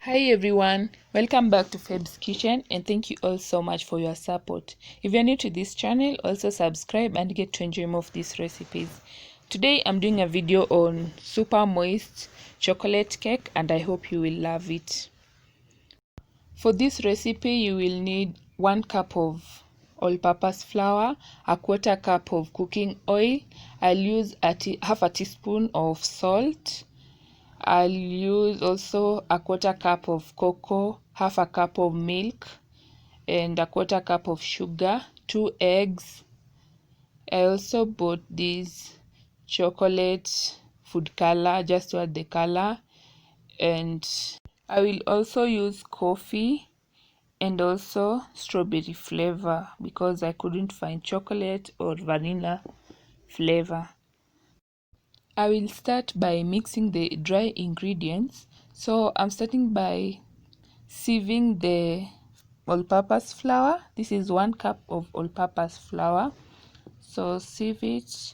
Hi everyone, welcome back to Feb's Kitchen and thank you all so much for your support. If you're new to this channel, also subscribe and get to enjoy more of these recipes. Today I'm doing a video on super moist chocolate cake and I hope you will love it. For this recipe you will need 1 cup of all-purpose flour, a quarter cup of cooking oil. I'll use half a teaspoon of salt. I'll use also a quarter cup of cocoa, half a cup of milk, and a quarter cup of sugar, 2 eggs. I also bought this chocolate food color just to add the color, and I will also use coffee and also strawberry flavor because I couldn't find chocolate or vanilla flavor. I will start by mixing the dry ingredients. So I'm starting by sieving the all-purpose flour. This is 1 cup of all-purpose flour. So sieve it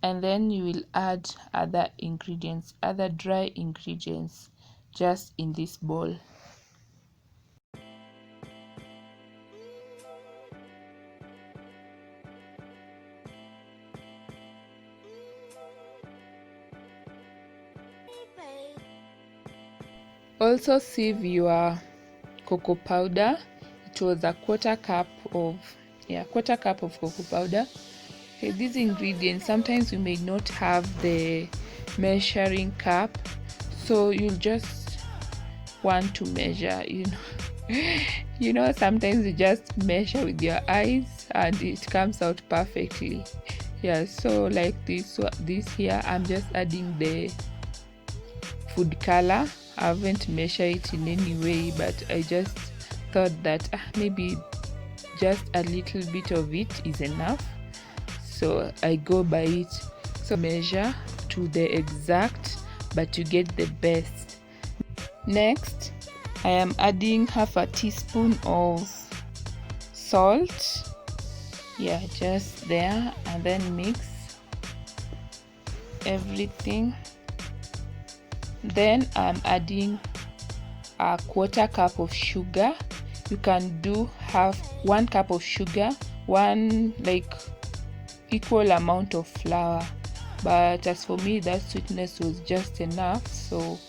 and then you will add other ingredients, other dry ingredients just in this bowl. Also sieve your cocoa powder. It was a quarter cup of cocoa powder. Okay, these ingredients, sometimes you may not have the measuring cup, so you'll just want to measure, sometimes you just measure with your eyes and it comes out perfectly. Yeah, so like this here, I'm just adding the food color. I haven't measured it in any way, but I just thought that maybe just a little bit of it is enough, so I go by it. So measure to the exact, but you get the best. Next, I am adding half a teaspoon of salt. Yeah, just there, and then mix everything. Then I'm adding a quarter cup of sugar. You can do 1 cup of sugar, one like equal amount of flour, but as for me that sweetness was just enough, so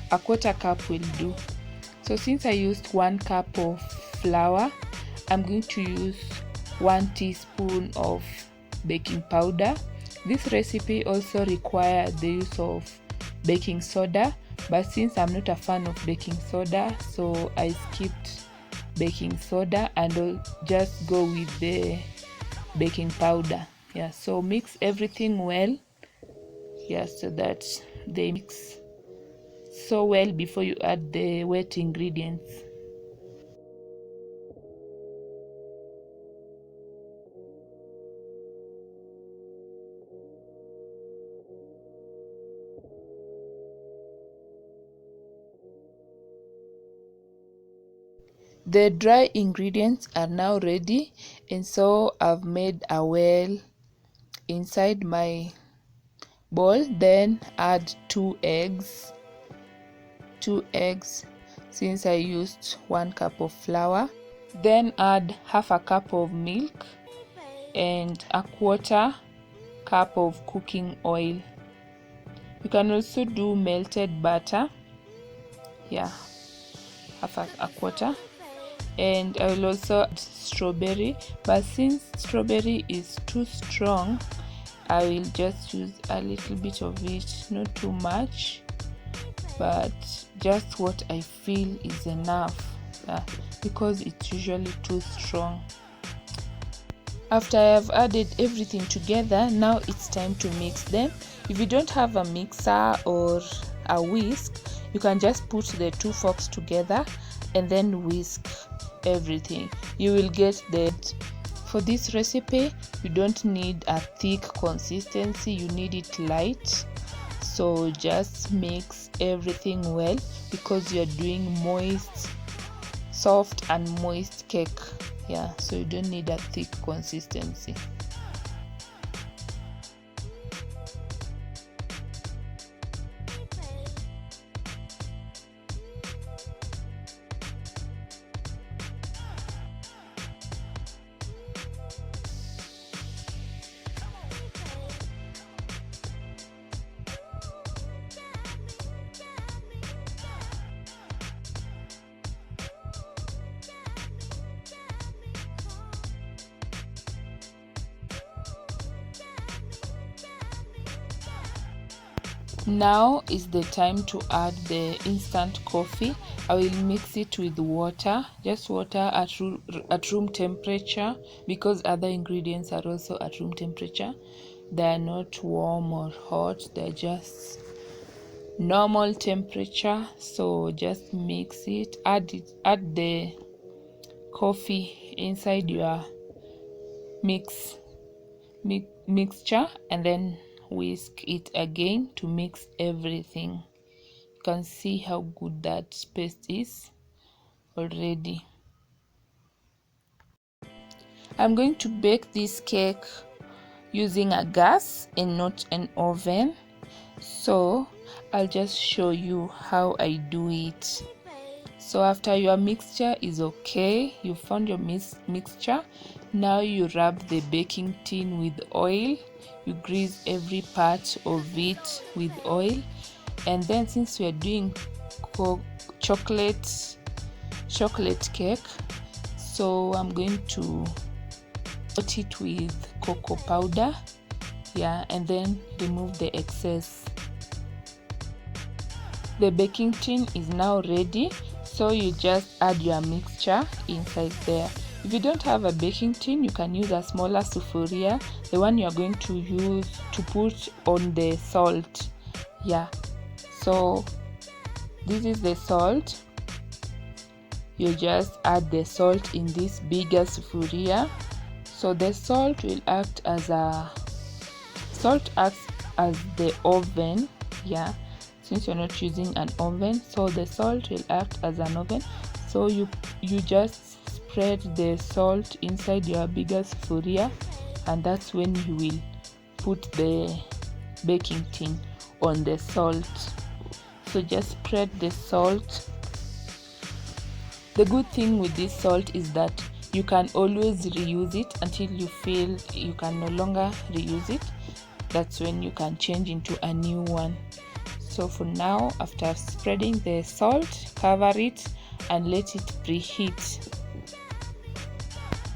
a quarter cup will do. So since I used 1 cup of flour, I'm going to use 1 teaspoon of baking powder. This recipe also requires the use of baking soda, but since I'm not a fan of baking soda, so I skipped baking soda and I'll just go with the baking powder. Yeah, so mix everything well, yeah, so that they mix so well before you add the wet ingredients. The dry ingredients are now ready, and so I've made a well inside my bowl. Then add 2 eggs since I used 1 cup of flour. Then add half a cup of milk and a quarter cup of cooking oil. You can also do melted butter, yeah, half a quarter. And I will also add strawberry, but since strawberry is too strong, I will just use a little bit of it, not too much, but just what I feel is enough, because it's usually too strong. After I have added everything together, now it's time to mix them. If you don't have a mixer or a whisk, you can just put the 2 forks together and then whisk everything. You will get that. For this recipe, you don't need a thick consistency, you need it light. So just mix everything well because you're doing soft and moist cake. Yeah, so you don't need a thick consistency. Now is the time to add the instant coffee. I will mix it with water, just water at room temperature, because other ingredients are also at room temperature. They are not warm or hot, they're just normal temperature. So just mix it, add the coffee inside your mixture, and then whisk it again to mix everything. You can see how good that paste is already. I'm going to bake this cake using a gas and not an oven, so I'll just show you how I do it. So after your mixture is okay, you found your mixture, now you rub the baking tin with oil. You grease every part of it with oil, and then since we are doing chocolate cake, so I'm going to coat it with cocoa powder, and then remove the excess. The baking tin is now ready, so you just add your mixture inside there. If you don't have a baking tin, you can use a smaller sufuria, the one you are going to use to put on the salt. So this is the salt. You just add the salt in this bigger sufuria. So the salt will act as the oven, since you're not using an oven, so the salt will act as an oven. So you just spread the salt inside your bigger sufuria, and that's when you will put the baking tin on the salt. So just spread the salt. The good thing with this salt is that you can always reuse it until you feel you can no longer reuse it. That's when you can change into a new one. So for now, after spreading the salt, cover it and let it preheat.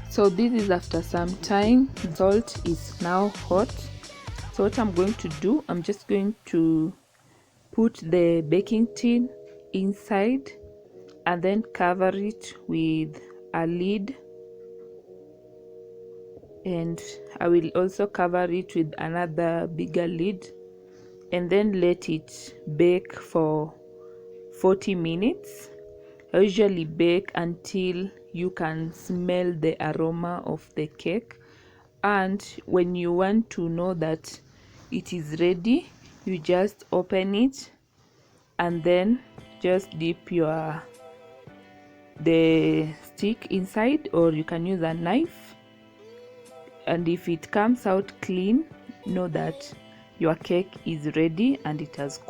So this is after some time. The salt is now hot. So what I'm going to do, I'm just going to put the baking tin inside and then cover it with a lid, and I will also cover it with another bigger lid, and then let it bake for 40 minutes. I usually bake until you can smell the aroma of the cake, and when you want to know that it is ready, you just open it and then just dip the stick inside, or you can use a knife, and if it comes out clean, know that your cake is ready and it has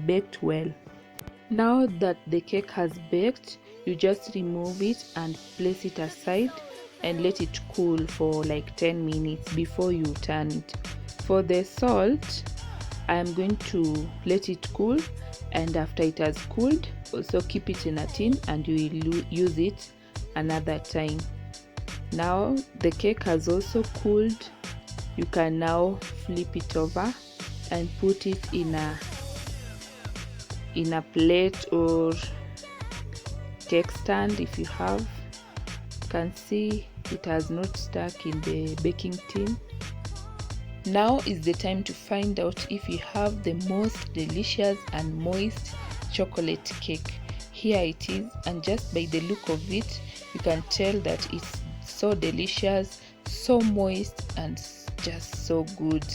baked well. Now that the cake has baked, you just remove it and place it aside and let it cool for like 10 minutes before you turn it. For the salt, I am going to let it cool, and after it has cooled, also keep it in a tin and you will use it another time. Now the cake has also cooled. You can now flip it over and put it in a plate or cake stand if you have. You can see it has not stuck in the baking tin. Now is the time to find out if you have the most delicious and moist chocolate cake. Here it is, and just by the look of it, you can tell that it's so delicious, so moist, and just so good.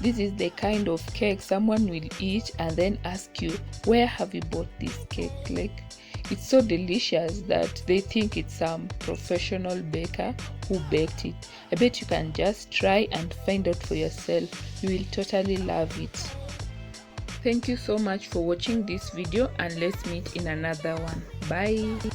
This is the kind of cake someone will eat and then ask you, where have you bought this cake? Like, it's so delicious that they think it's some professional baker who baked it. I bet you can just try and find out for yourself. You will totally love it. Thank you so much for watching this video, and let's meet in another one. Bye.